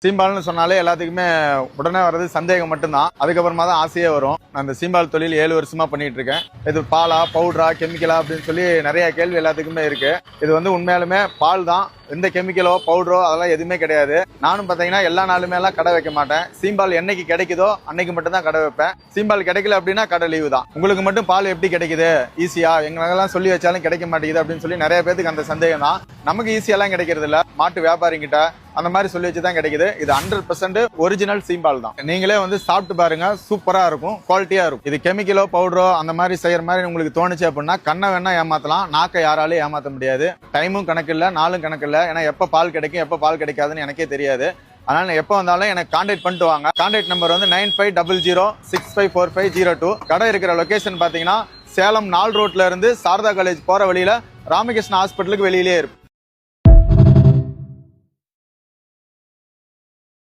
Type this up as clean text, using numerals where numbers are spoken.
சீம்பால்னு சொன்னாலே எல்லாத்துக்குமே உடனே வர்றது சந்தேகம் மட்டும்தான். அதுக்கப்புறமா தான் ஆசையே வரும். நான் இந்த சீம்பால் தொழில் 7 வருஷமா பண்ணிட்டு இருக்கேன். இது பாலா, பவுடரா, கெமிக்கலா அப்படின்னு சொல்லி நிறைய கேள்வி எல்லாத்துக்குமே இருக்கு. இது வந்து உண்மையாலுமே பால் தான். எந்த கெமிக்கலோ பவுடரோ அதெல்லாம் எதுவுமே கிடையாது. நானும் பாத்தீங்கன்னா எல்லா நாளுமே எல்லாம் கடை வைக்க மாட்டேன். சீம்பால் என்னைக்கு கிடைக்குதோ அன்னைக்கு மட்டும் தான் கடை வைப்பேன். சீம்பால் கிடைக்கல அப்படின்னா கடை லீவு தான். உங்களுக்கு மட்டும் பால் எப்படி கிடைக்குது ஈஸியா, எங்களெல்லாம் சொல்லி வச்சாலும் கிடைக்க மாட்டேங்குது அப்படின்னு சொல்லி நிறைய பேருக்கு அந்த சந்தேகம் தான். நமக்கு ஈஸியெல்லாம் கிடைக்கிறது இல்ல. மாட்டு வியாபாரிகிட்ட அந்த மாதிரி சொல்லி வச்சுதான் கிடைக்குது. இது 100% ஒரிஜினல் சீம்பால் தான். நீங்களே வந்து சாப்பிட்டு பாருங்க, சூப்பரா இருக்கும், குவாலிட்டியா இருக்கும். இது கெமிக்கலோ பவுடரோ அந்த மாதிரி செய்யற மாதிரி உங்களுக்கு தோணுச்சு அப்படின்னா கண்ணை வேணா ஏமாத்தலாம், நாக்கை யாராலையும் ஏமாத்த முடியாது. டைமும் கணக்கு இல்ல, நாளும் கணக்கு இல்ல. ஏன்னா எப்ப பால் கிடைக்கும் எப்ப பால் கிடைக்காதுன்னு எனக்கே தெரியாது. அதனால எப்போ வந்தாலும் எனக்கு கான்டாக்ட் பண்ணிட்டு வாங்க. கான்டாக்ட் நம்பர் வந்து 9500654502. கடை இருக்கிற லொகேஷன் பாத்தீங்கன்னா சேலம் 4 ரோட்ல இருந்து சாரதா காலேஜ் போற வழியில ராமகிருஷ்ண ஹாஸ்பிட்டலுக்கு வெளியிலே இருக்கு.